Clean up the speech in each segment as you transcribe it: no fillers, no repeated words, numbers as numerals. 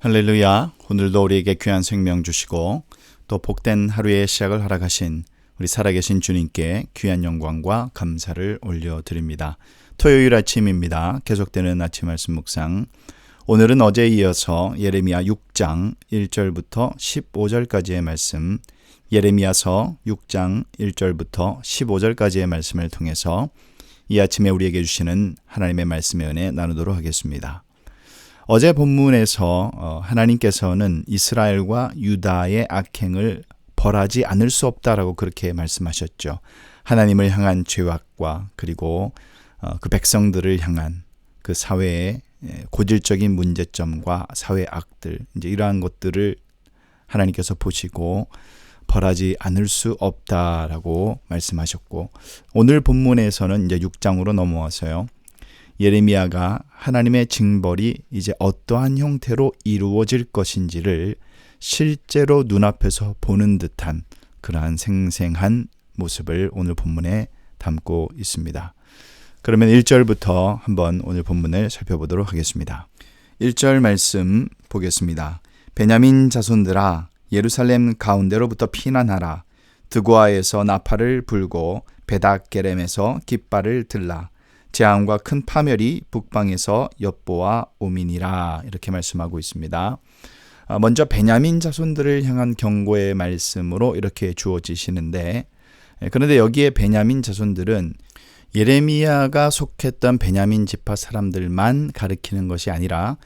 할렐루야. 오늘도 우리에게 귀한 생명 주시고 또 복된 하루의 시작을 허락하신 우리 살아계신 주님께 귀한 영광과 감사를 올려드립니다. 토요일 아침입니다. 계속되는 아침 말씀 묵상. 오늘은 어제에 이어서 예레미야 6장 1절부터 15절까지의 말씀, 예레미야서 6장 1절부터 15절까지의 말씀을 통해서 이 아침에 우리에게 주시는 하나님의 말씀의 은혜 나누도록 하겠습니다. 어제 본문에서 하나님께서는 이스라엘과 유다의 악행을 벌하지 않을 수 없다라고 그렇게 말씀하셨죠. 하나님을 향한 죄악과 그리고 그 백성들을 향한 그 사회의 고질적인 문제점과 사회 악들, 이제 이러한 것들을 하나님께서 보시고 벌하지 않을 수 없다라고 말씀하셨고, 오늘 본문에서는 이제 6장으로 넘어와서요. 예레미야가 하나님의 징벌이 이제 어떠한 형태로 이루어질 것인지를 실제로 눈앞에서 보는 듯한 그러한 생생한 모습을 오늘 본문에 담고 있습니다. 그러면 1절부터 한번 오늘 본문을 살펴보도록 하겠습니다. 1절 말씀 보겠습니다. 베냐민 자손들아, 예루살렘 가운데로부터 피난하라. 드고아에서 나팔을 불고 베닥게렘에서 깃발을 들라. 재앙과 큰 파멸이 북방에서 엿보아 오미니라. 이렇게 말씀하고 있습니다. 먼저 베냐민 자손들을 향한 경고의 말씀으로 이렇게 주어지시는데, 그런데 여기에 베냐민 자손들은 예레미야가 속했던 베냐민 지파 사람들만 가리키는 것이 아니라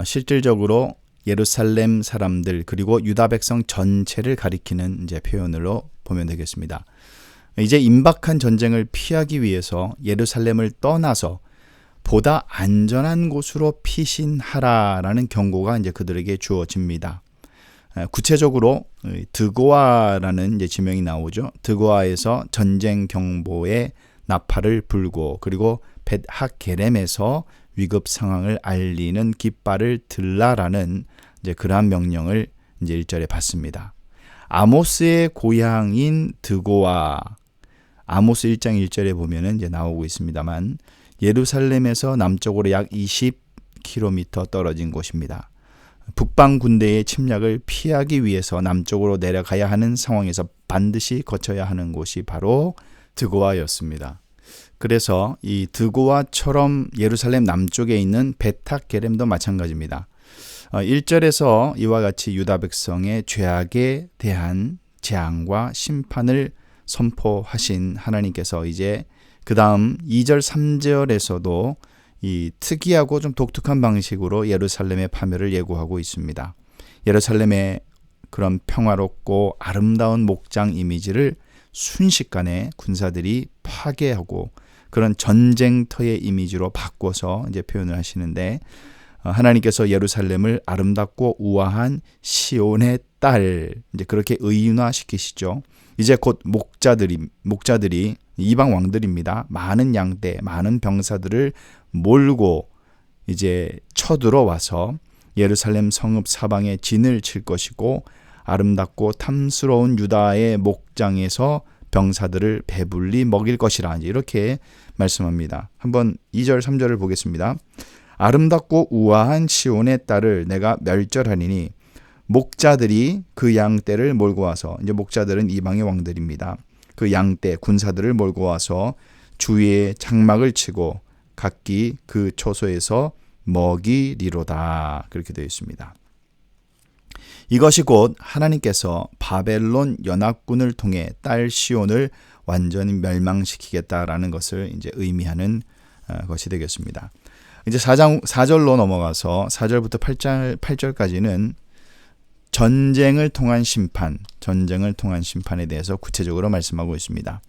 실질적으로 예루살렘 사람들 그리고 유다 백성 전체를 가리키는 이제 표현으로 보면 되겠습니다. 이제 임박한 전쟁을 피하기 위해서 예루살렘을 떠나서 보다 안전한 곳으로 피신하라라는 경고가 이제 그들에게 주어집니다. 구체적으로 드고아라는 이제 지명이 나오죠. 드고아에서 전쟁 경보에 나팔을 불고 그리고 벳하게렘에서 위급 상황을 알리는 깃발을 들라라는 이제 그러한 명령을 이제 1절에 받습니다. 아모스의 고향인 드고아, 아모스 1장 1절에 보면은 이제 나오고 있습니다만 예루살렘에서 남쪽으로 약 20km 떨어진 곳입니다. 북방 군대의 침략을 피하기 위해서 남쪽으로 내려가야 하는 상황에서 반드시 거쳐야 하는 곳이 바로 드고아였습니다. 그래서 이 드고아처럼 예루살렘 남쪽에 있는 벳하게렘도 마찬가지입니다. 1절에서 이와 같이 유다 백성의 죄악에 대한 재앙과 심판을 선포하신 하나님께서 이제 그 다음 2절 3절에서도 이 특이하고 좀 독특한 방식으로 예루살렘의 파멸을 예고하고 있습니다. 예루살렘의 그런 평화롭고 아름다운 목장 이미지를 순식간에 군사들이 파괴하고 그런 전쟁터의 이미지로 바꿔서 이제 표현을 하시는데, 하나님께서 예루살렘을 아름답고 우아한 시온의 딸, 이제 그렇게 의인화시키시죠. 이제 곧 목자들이 이방 왕들입니다. 많은 양떼, 많은 병사들을 몰고 이제 쳐들어와서 예루살렘 성읍 사방에 진을 칠 것이고, 아름답고 탐스러운 유다의 목장에서 병사들을 배불리 먹일 것이라, 이렇게 말씀합니다. 한번 2절 3절을 보겠습니다. 아름답고 우아한 시온의 딸을 내가 멸절하리니 목자들이 그 양떼를 몰고 와서, 이제 목자들은 이방의 왕들입니다. 그 양떼 군사들을 몰고 와서 주위에 장막을 치고 각기 그 초소에서 먹이리로다. 그렇게 되어 있습니다. 이것이 곧 하나님께서 바벨론 연합군을 통해 딸 시온을 완전히 멸망시키겠다라는 것을 이제 의미하는 것이 되겠습니다. 이제 4절로 넘어가서 4절부터 8절까지는 전쟁을 통한 심판에 대해서 구체적으로 말씀하고 있습니다.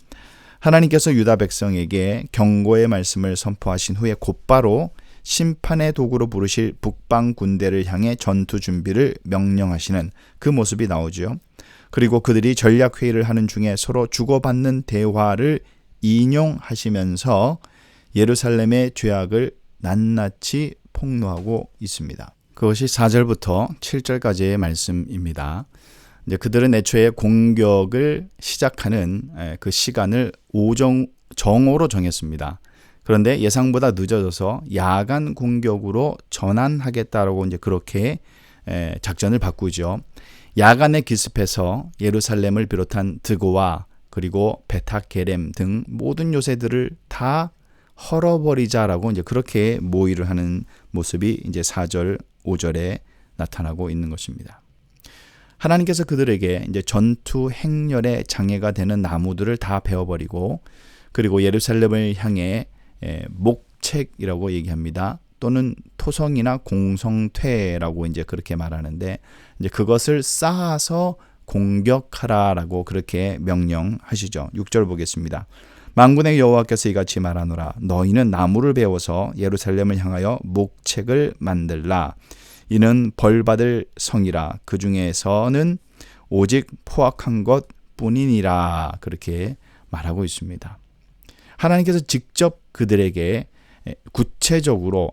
하나님께서 유다 백성에게 경고의 말씀을 선포하신 후에 곧바로 심판의 도구로 부르실 북방 군대를 향해 전투 준비를 명령하시는 그 모습이 나오죠. 그리고 그들이 전략회의를 하는 중에 서로 주고받는 대화를 인용하시면서 예루살렘의 죄악을 낱낱이 폭로하고 있습니다. 그것이 4절부터 7절까지의 말씀입니다. 이제 그들은 애초에 공격을 시작하는 그 시간을 정오로 정했습니다. 그런데 예상보다 늦어져서 야간 공격으로 전환하겠다라고 이제 그렇게 작전을 바꾸죠. 야간에 기습해서 예루살렘을 비롯한 드고와 그리고 베타게렘 등 모든 요새들을 다 헐어버리자라고 이제 그렇게 모의를 하는 모습이 이제 4절, 5절에 나타나고 있는 것입니다. 하나님께서 그들에게 이제 전투 행렬에 장애가 되는 나무들을 다 베어버리고 그리고 예루살렘을 향해 목책이라고 얘기합니다. 또는 토성이나 공성퇴라고 이제 그렇게 말하는데 이제 그것을 쌓아서 공격하라라고 그렇게 명령하시죠. 6절 보겠습니다. 만군의 여호와께서 이같이 말하노라. 너희는 나무를 베어서 예루살렘을 향하여 목책을 만들라. 이는 벌받을 성이라. 그 중에서는 오직 포악한 것 뿐이니라. 그렇게 말하고 있습니다. 하나님께서 직접 그들에게 구체적으로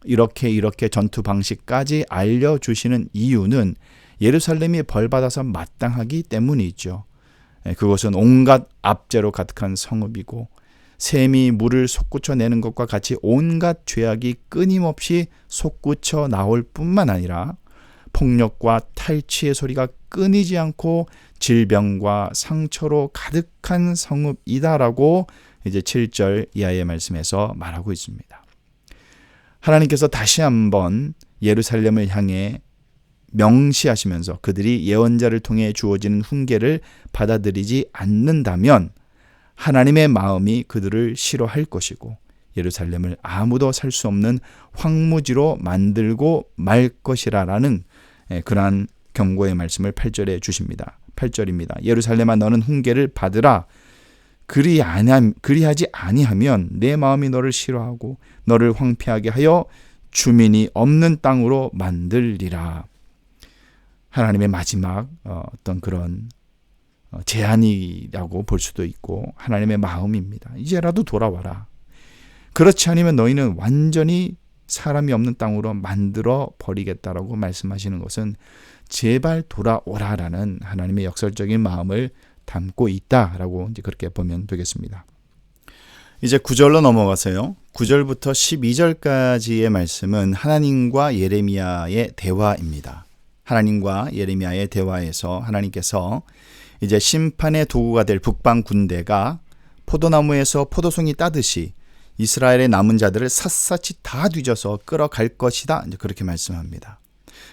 이렇게 전투 방식까지 알려주시는 이유는 예루살렘이 벌받아서 마땅하기 때문이죠. 그것은 온갖 압제로 가득한 성읍이고 샘이 물을 솟구쳐내는 것과 같이 온갖 죄악이 끊임없이 솟구쳐 나올 뿐만 아니라 폭력과 탈취의 소리가 끊이지 않고 질병과 상처로 가득한 성읍이다라고 이제 7절 이하의 말씀에서 말하고 있습니다. 하나님께서 다시 한번 예루살렘을 향해 명시하시면서 그들이 예언자를 통해 주어지는 훈계를 받아들이지 않는다면 하나님의 마음이 그들을 싫어할 것이고 예루살렘을 아무도 살 수 없는 황무지로 만들고 말 것이라라는 그러한 경고의 말씀을 8절에 주십니다. 8절입니다. 예루살렘아 너는 훈계를 받으라. 그리하지 아니하면 내 마음이 너를 싫어하고 너를 황폐하게 하여 주민이 없는 땅으로 만들리라. 하나님의 마지막 어떤 그런 제안이라고 볼 수도 있고 하나님의 마음입니다. 이제라도 돌아와라. 그렇지 않으면 너희는 완전히 사람이 없는 땅으로 만들어 버리겠다라고 말씀하시는 것은 제발 돌아오라라는 하나님의 역설적인 마음을 담고 있다라고 이제 그렇게 보면 되겠습니다. 이제 9절로 넘어가서요. 9절부터 12절까지의 말씀은 하나님과 예레미야의 대화입니다. 하나님과 예레미야의 대화에서 하나님께서 이제 심판의 도구가 될 북방 군대가 포도나무에서 포도송이 따듯이 이스라엘의 남은 자들을 샅샅이 다 뒤져서 끌어갈 것이다. 이제 그렇게 말씀합니다.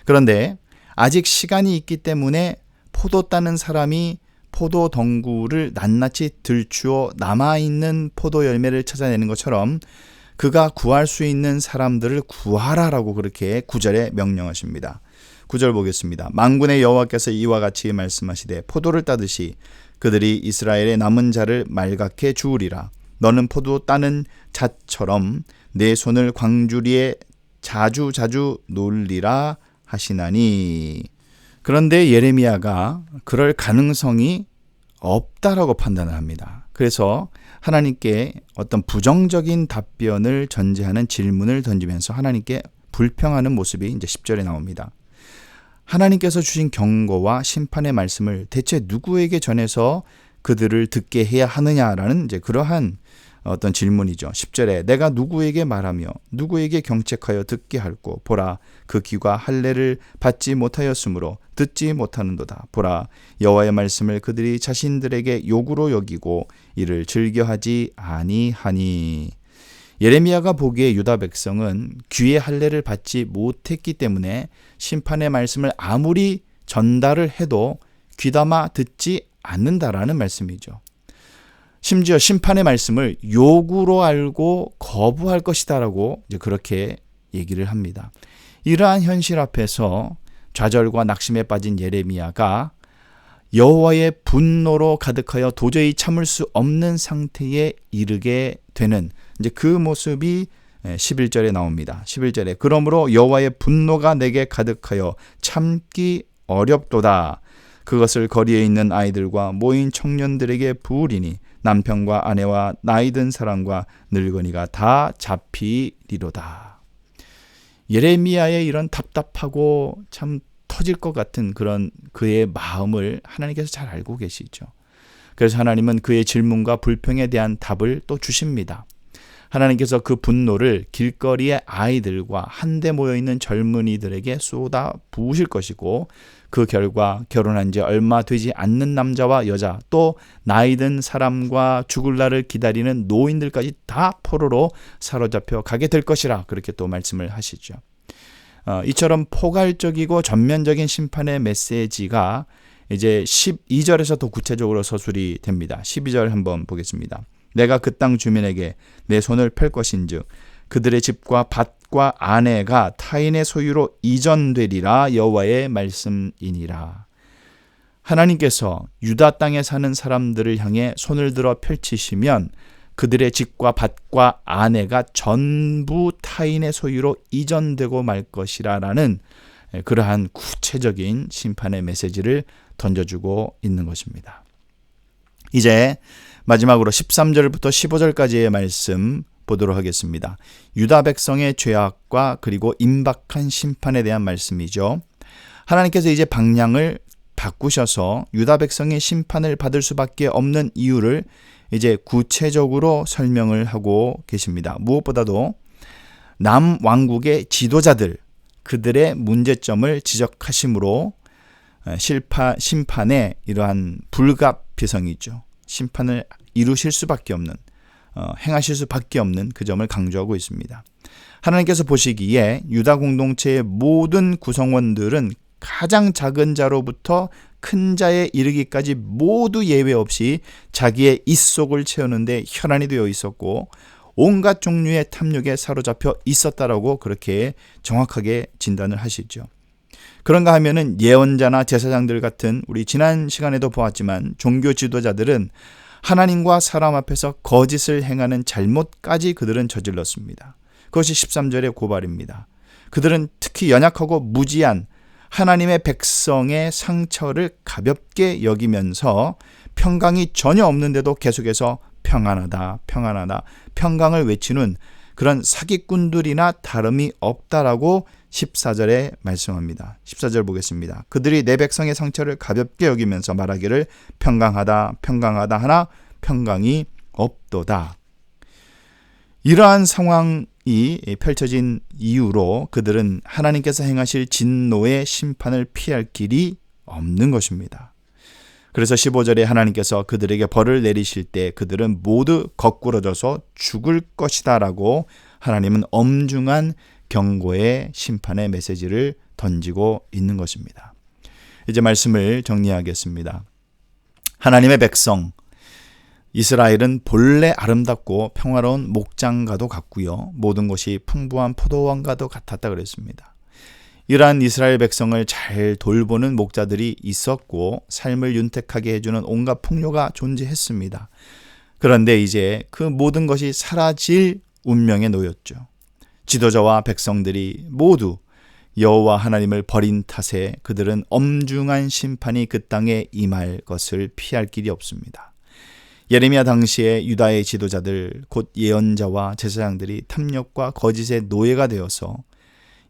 그런데 아직 시간이 있기 때문에 포도 따는 사람이 포도 덩굴을 낱낱이 들추어 남아있는 포도 열매를 찾아내는 것처럼 그가 구할 수 있는 사람들을 구하라라고 그렇게 9절에 명령하십니다. 9절 보겠습니다. 만군의 여호와께서 이와 같이 말씀하시되 포도를 따듯이 그들이 이스라엘의 남은 자를 말갛게 주우리라. 너는 포도 따는 자처럼 내 손을 광주리에 자주 놀리라 하시나니. 그런데 예레미야가 그럴 가능성이 없다라고 판단을 합니다. 그래서 하나님께 어떤 부정적인 답변을 전제하는 질문을 던지면서 하나님께 불평하는 모습이 이제 10절에 나옵니다. 하나님께서 주신 경고와 심판의 말씀을 대체 누구에게 전해서 그들을 듣게 해야 하느냐라는 이제 그러한 어떤 질문이죠. 10절에 내가 누구에게 말하며 누구에게 경책하여 듣게 할꼬. 보라 그 귀가 할례를 받지 못하였으므로 듣지 못하는도다. 보라 여호와의 말씀을 그들이 자신들에게 욕으로 여기고 이를 즐겨하지 아니하니. 예레미야가 보기에 유다 백성은 귀의 할례를 받지 못했기 때문에 심판의 말씀을 아무리 전달을 해도 귀담아 듣지 않는다라는 말씀이죠. 심지어 심판의 말씀을 욕으로 알고 거부할 것이다라고 이제 그렇게 얘기를 합니다. 이러한 현실 앞에서 좌절과 낙심에 빠진 예레미야가 여호와의 분노로 가득하여 도저히 참을 수 없는 상태에 이르게 되는 이제 그 모습이 11절에 나옵니다. 11절에 그러므로 여호와의 분노가 내게 가득하여 참기 어렵도다. 그것을 거리에 있는 아이들과 모인 청년들에게 부으리니 남편과 아내와 나이든 사람과 늙은이가 다 잡히리로다. 예레미야의 이런 답답하고 참 터질 것 같은 그런 그의 마음을 하나님께서 잘 알고 계시죠. 그래서 하나님은 그의 질문과 불평에 대한 답을 또 주십니다. 하나님께서 그 분노를 길거리의 아이들과 한데 모여있는 젊은이들에게 쏟아 부으실 것이고, 그 결과 결혼한 지 얼마 되지 않는 남자와 여자, 또 나이 든 사람과 죽을 날을 기다리는 노인들까지 다 포로로 사로잡혀 가게 될 것이라, 그렇게 또 말씀을 하시죠. 이처럼 포괄적이고 전면적인 심판의 메시지가 이제 12절에서 더 구체적으로 서술이 됩니다. 12절 한번 보겠습니다. 내가 그 땅 주민에게 내 손을 펼 것인즉 그들의 집과 밭과 아내가 타인의 소유로 이전되리라. 여호와의 말씀이니라. 하나님께서 유다 땅에 사는 사람들을 향해 손을 들어 펼치시면 그들의 집과 밭과 아내가 전부 타인의 소유로 이전되고 말 것이라라는 그러한 구체적인 심판의 메시지를 던져주고 있는 것입니다. 이제 마지막으로 13절부터 15절까지의 말씀 보도록 하겠습니다. 유다 백성의 죄악과 그리고 임박한 심판에 대한 말씀이죠. 하나님께서 이제 방향을 바꾸셔서 유다 백성의 심판을 받을 수밖에 없는 이유를 이제 구체적으로 설명을 하고 계십니다. 무엇보다도 남왕국의 지도자들, 그들의 문제점을 지적하심으로 심판의 이러한 불가피성이죠. 심판을 이루실 수밖에 없는, 행하실 수밖에 없는 그 점을 강조하고 있습니다. 하나님께서 보시기에 유다 공동체의 모든 구성원들은 가장 작은 자로부터 큰 자에 이르기까지 모두 예외 없이 자기의 입속을 채우는데 혈안이 되어 있었고 온갖 종류의 탐욕에 사로잡혀 있었다라고 그렇게 정확하게 진단을 하시죠. 그런가 하면은 예언자나 제사장들 같은, 우리 지난 시간에도 보았지만 종교 지도자들은 하나님과 사람 앞에서 거짓을 행하는 잘못까지 그들은 저질렀습니다. 그것이 13절의 고발입니다. 그들은 특히 연약하고 무지한 하나님의 백성의 상처를 가볍게 여기면서 평강이 전혀 없는데도 계속해서 평안하다, 평안하다, 평강을 외치는 그런 사기꾼들이나 다름이 없다라고 14절에 말씀합니다. 14절 보겠습니다. 그들이 내 백성의 상처를 가볍게 여기면서 말하기를 평강하다, 평강하다 하나 평강이 없도다. 이러한 상황이 펼쳐진 이유로 그들은 하나님께서 행하실 진노의 심판을 피할 길이 없는 것입니다. 그래서 15절에 하나님께서 그들에게 벌을 내리실 때 그들은 모두 거꾸러져서 죽을 것이다 라고 하나님은 엄중한 경고의 심판의 메시지를 던지고 있는 것입니다. 이제 말씀을 정리하겠습니다. 하나님의 백성 이스라엘은 본래 아름답고 평화로운 목장과도 같고요, 모든 것이 풍부한 포도원과도 같았다 그랬습니다. 이러한 이스라엘 백성을 잘 돌보는 목자들이 있었고 삶을 윤택하게 해주는 온갖 풍요가 존재했습니다. 그런데 이제 그 모든 것이 사라질 운명에 놓였죠. 지도자와 백성들이 모두 여호와 하나님을 버린 탓에 그들은 엄중한 심판이 그 땅에 임할 것을 피할 길이 없습니다. 예레미야 당시에 유다의 지도자들, 곧 예언자와 제사장들이 탐욕과 거짓의 노예가 되어서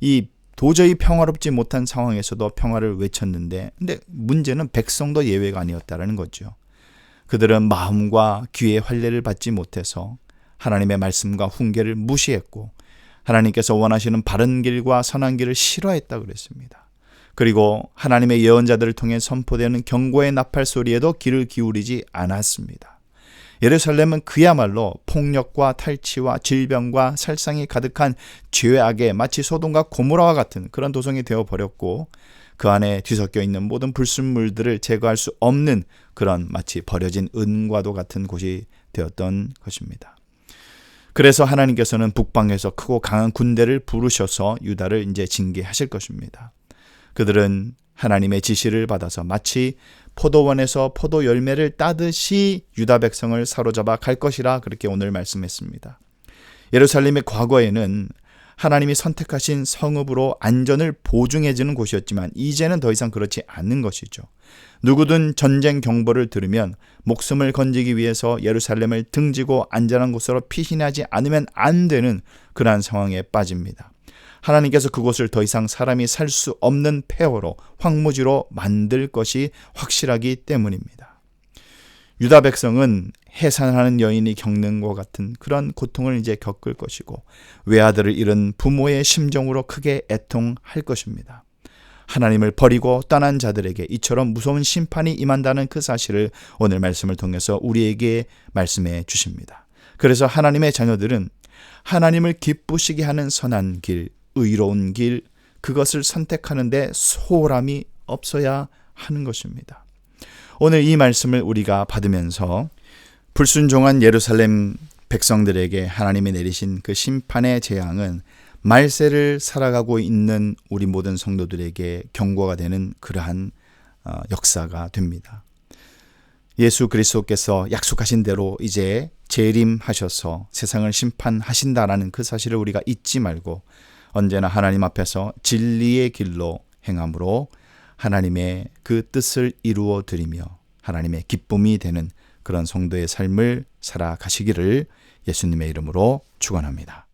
이 도저히 평화롭지 못한 상황에서도 평화를 외쳤는데, 근데 문제는 백성도 예외가 아니었다는 거죠. 그들은 마음과 귀의 환례를 받지 못해서 하나님의 말씀과 훈계를 무시했고 하나님께서 원하시는 바른 길과 선한 길을 싫어했다 그랬습니다. 그리고 하나님의 예언자들을 통해 선포되는 경고의 나팔 소리에도 귀를 기울이지 않았습니다. 예루살렘은 그야말로 폭력과 탈취와 질병과 살상이 가득한 죄악에 마치 소돔과 고모라와 같은 그런 도성이 되어버렸고, 그 안에 뒤섞여 있는 모든 불순물들을 제거할 수 없는 그런 마치 버려진 은과도 같은 곳이 되었던 것입니다. 그래서 하나님께서는 북방에서 크고 강한 군대를 부르셔서 유다를 이제 징계하실 것입니다. 그들은 하나님의 지시를 받아서 마치 포도원에서 포도 열매를 따듯이 유다 백성을 사로잡아 갈 것이라 그렇게 오늘 말씀했습니다. 예루살렘의 과거에는 하나님이 선택하신 성읍으로 안전을 보증해주는 곳이었지만 이제는 더 이상 그렇지 않는 것이죠. 누구든 전쟁 경보를 들으면 목숨을 건지기 위해서 예루살렘을 등지고 안전한 곳으로 피신하지 않으면 안 되는 그러한 상황에 빠집니다. 하나님께서 그곳을 더 이상 사람이 살 수 없는 폐허로 황무지로 만들 것이 확실하기 때문입니다. 유다 백성은 해산하는 여인이 겪는 것 같은 그런 고통을 이제 겪을 것이고 외아들을 잃은 부모의 심정으로 크게 애통할 것입니다. 하나님을 버리고 떠난 자들에게 이처럼 무서운 심판이 임한다는 그 사실을 오늘 말씀을 통해서 우리에게 말씀해 주십니다. 그래서 하나님의 자녀들은 하나님을 기쁘시게 하는 선한 길, 의로운 길, 그것을 선택하는데 소홀함이 없어야 하는 것입니다. 오늘 이 말씀을 우리가 받으면서 불순종한 예루살렘 백성들에게 하나님이 내리신 그 심판의 재앙은 말세를 살아가고 있는 우리 모든 성도들에게 경고가 되는 그러한 역사가 됩니다. 예수 그리스도께서 약속하신 대로 이제 재림하셔서 세상을 심판하신다라는 그 사실을 우리가 잊지 말고 언제나 하나님 앞에서 진리의 길로 행함으로 하나님의 그 뜻을 이루어 드리며 하나님의 기쁨이 되는 그런 성도의 삶을 살아가시기를 예수님의 이름으로 축원합니다.